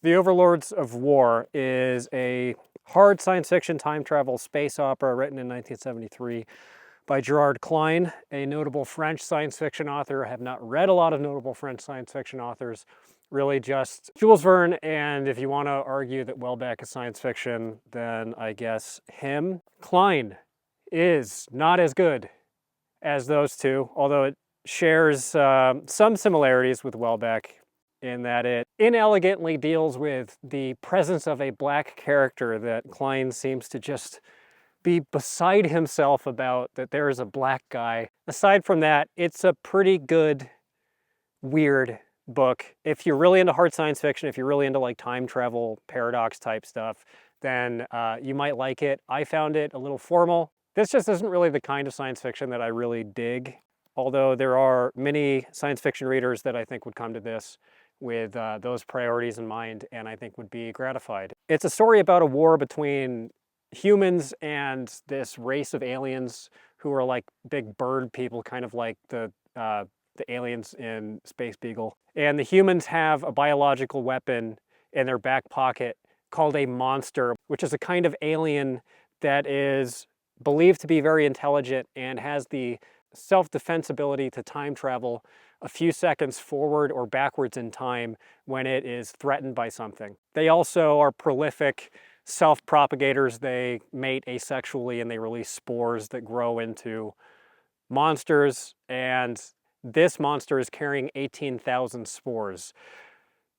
The Overlords of War is a hard science fiction time travel space opera written in 1973 by Gerard Klein, a notable French science fiction author. I have not read a lot of notable French science fiction authors, really just Jules Verne, and if you want to argue that Welbeck is science fiction, then I guess him. Klein is not as good as those two, although it shares some similarities with Welbeck in that it inelegantly deals with the presence of a black character that Klein seems to just be beside himself about, that there is a black guy. Aside from that, it's a pretty good, weird book. If you're really into hard science fiction, if you're really into like time travel, paradox type stuff, then you might like it. I found it a little formal. This just isn't really the kind of science fiction that I really dig, although there are many science fiction readers that I think would come to this with those priorities in mind, and I think would be gratified. It's a story about a war between humans and this race of aliens who are like big bird people, kind of like the aliens in Space Beagle. And the humans have a biological weapon in their back pocket called a monster, which is a kind of alien that is believed to be very intelligent and has the self-defense ability to time travel a few seconds forward or backwards in time when it is threatened by something. They also are prolific self-propagators. They mate asexually and they release spores that grow into monsters, and this monster is carrying 18,000 spores.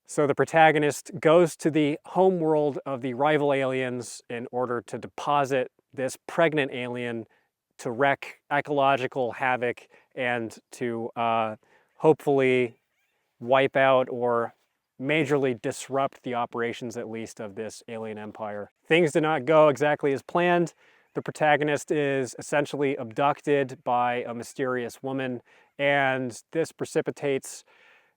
So the protagonist goes to the home world of the rival aliens in order to deposit this pregnant alien to wreak ecological havoc and to hopefully wipe out or majorly disrupt the operations, at least, of this alien empire. Things did not go exactly as planned. The protagonist is essentially abducted by a mysterious woman, and this precipitates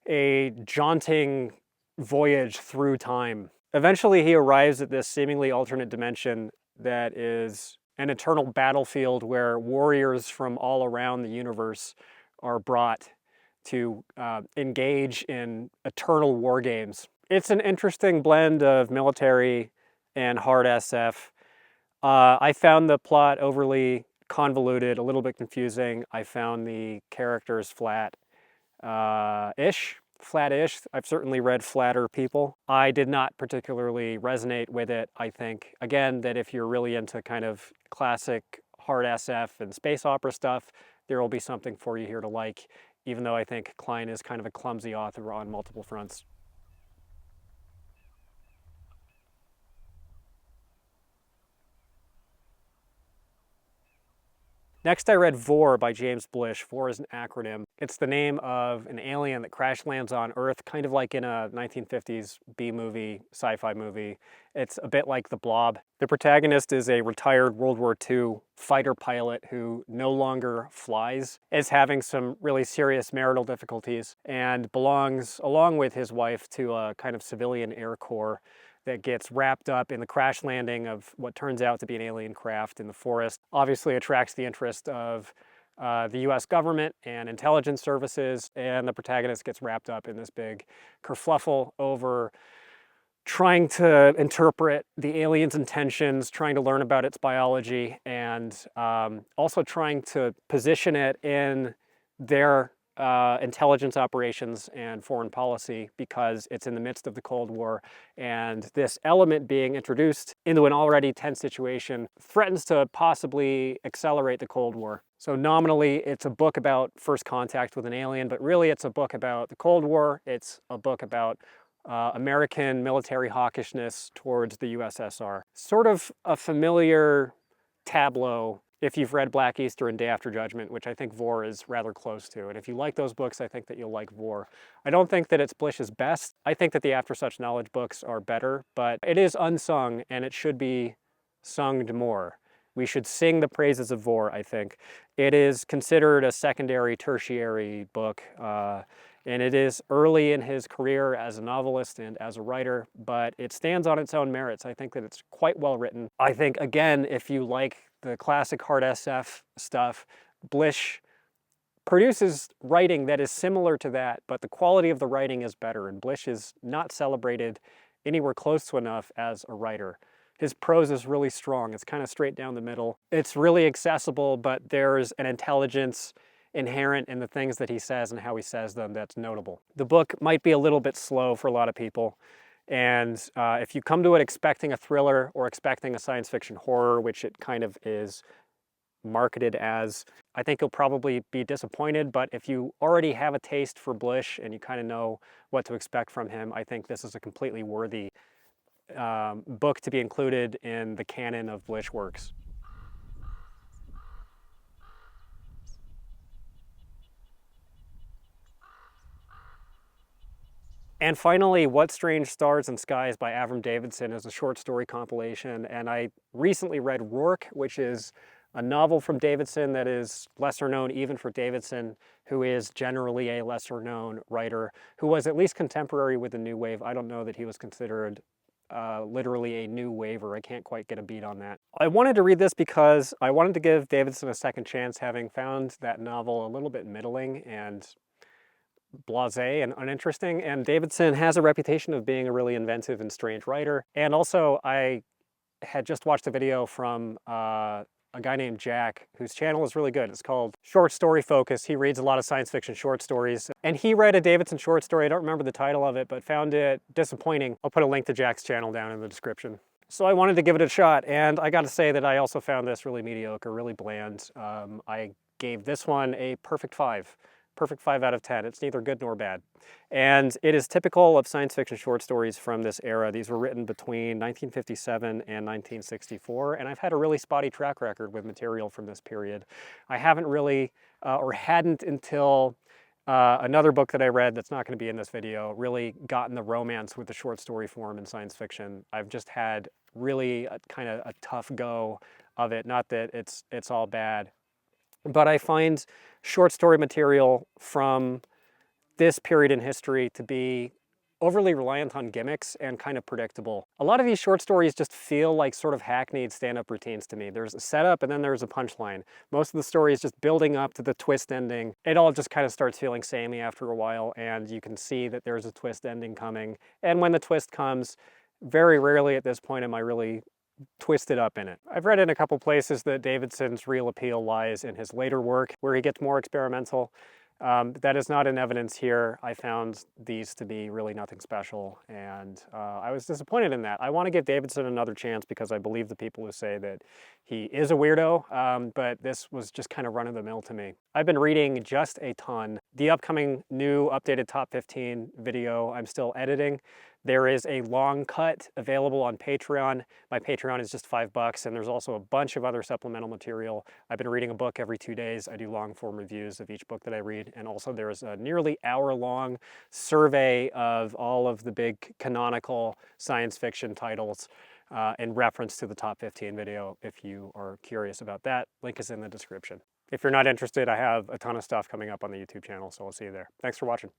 a jaunting voyage through time. Eventually, he arrives at this seemingly alternate dimension that is an eternal battlefield where warriors from all around the universe are brought to engage in eternal war games. It's an interesting blend of military and hard SF. I found the plot overly convoluted, a little bit confusing. I found the characters flat-ish. I've certainly read flatter people. I did not particularly resonate with it. I think, again, that if you're really into kind of classic hard SF and space opera stuff, there will be something for you here to like, even though I think Klein is kind of a clumsy author on multiple fronts. Next, I read Vor by James Blish. Vor is an acronym. It's the name of an alien that crash lands on Earth, kind of like in a 1950s B-movie, sci-fi movie. It's a bit like The Blob. The protagonist is a retired World War II fighter pilot who no longer flies, is having some really serious marital difficulties, and belongs, along with his wife, to a kind of civilian air corps that gets wrapped up in the crash landing of what turns out to be an alien craft in the forest. Obviously attracts the interest of the US government and intelligence services, and the protagonist gets wrapped up in this big kerfluffle over trying to interpret the alien's intentions, trying to learn about its biology, and also trying to position it in their intelligence operations and foreign policy, because it's in the midst of the Cold War, and this element being introduced into an already tense situation threatens to possibly accelerate the Cold War. So nominally it's a book about first contact with an alien, but really it's a book about the Cold War. It's a book about American military hawkishness towards the USSR. Sort of a familiar tableau if you've read Black Easter and Day After Judgment, which I think Vor is rather close to. And if you like those books, I think that you'll like Vor. I don't think that it's Blish's best. I think that the After Such Knowledge books are better, but it is unsung and it should be sung more. We should sing the praises of Vor, I think. It is considered a secondary, tertiary book, and it is early in his career as a novelist and as a writer, but it stands on its own merits. I think that it's quite well written. I think, again, if you like the classic hard SF stuff, Blish produces writing that is similar to that, but the quality of the writing is better, and Blish is not celebrated anywhere close to enough as a writer. His prose is really strong. It's kind of straight down the middle. It's really accessible, but there's an intelligence inherent in the things that he says and how he says them that's notable. The book might be a little bit slow for a lot of people, and if you come to it expecting a thriller or expecting a science fiction horror, which it kind of is marketed as, I think you'll probably be disappointed. But if you already have a taste for Blish and you kind of know what to expect from him, I think this is a completely worthy book to be included in the canon of Blish works. And finally, What Strange Stars and Skies by Avram Davidson is a short story compilation. And I recently read Rourke, which is a novel from Davidson that is lesser known even for Davidson, who is generally a lesser known writer, who was at least contemporary with the New Wave. I don't know that he was considered literally a new waver. I can't quite get a beat on that. I wanted to read this because I wanted to give Davidson a second chance, having found that novel a little bit middling and blasé and uninteresting. And Davidson has a reputation of being a really inventive and strange writer. And also, I had just watched a video from a guy named Jack, whose channel is really good. It's called Short Story Focus. He reads a lot of science fiction short stories. And he read a Davidson short story. I don't remember the title of it, but found it disappointing. I'll put a link to Jack's channel down in the description. So I wanted to give it a shot, and I got to say that I also found this really mediocre, really bland. I gave this one a perfect 5. Perfect 5 out of 10. It's neither good nor bad. And it is typical of science fiction short stories from this era. These were written between 1957 and 1964, and I've had a really spotty track record with material from this period. I haven't really, or hadn't until another book that I read that's not going to be in this video, really gotten the romance with the short story form in science fiction. I've just had really kind of a tough go of it. Not that it's all bad, but I find short story material from this period in history to be overly reliant on gimmicks and kind of predictable. A lot of these short stories just feel like sort of hackneyed stand-up routines to me. There's a setup and then there's a punchline. Most of the story is just building up to the twist ending. It all just kind of starts feeling samey after a while, and you can see that there's a twist ending coming. And when the twist comes, very rarely at this point am I really twisted up in it. I've read in a couple places that Davidson's real appeal lies in his later work, where he gets more experimental. That is not in evidence here. I found these to be really nothing special, and I was disappointed in that. I want to give Davidson another chance because I believe the people who say that he is a weirdo, but this was just kind of run-of-the-mill to me. I've been reading just a ton. The upcoming new updated top 15 video I'm still editing. There is a long cut available on Patreon. My Patreon is just $5, and there's also a bunch of other supplemental material. I've been reading a book every 2 days. I do long form reviews of each book that I read, and also there's a nearly hour-long survey of all of the big canonical science fiction titles in reference to the top 15 video. If you are curious about that, link is in the description. If you're not interested, I have a ton of stuff coming up on the YouTube channel, so I'll see you there. Thanks for watching.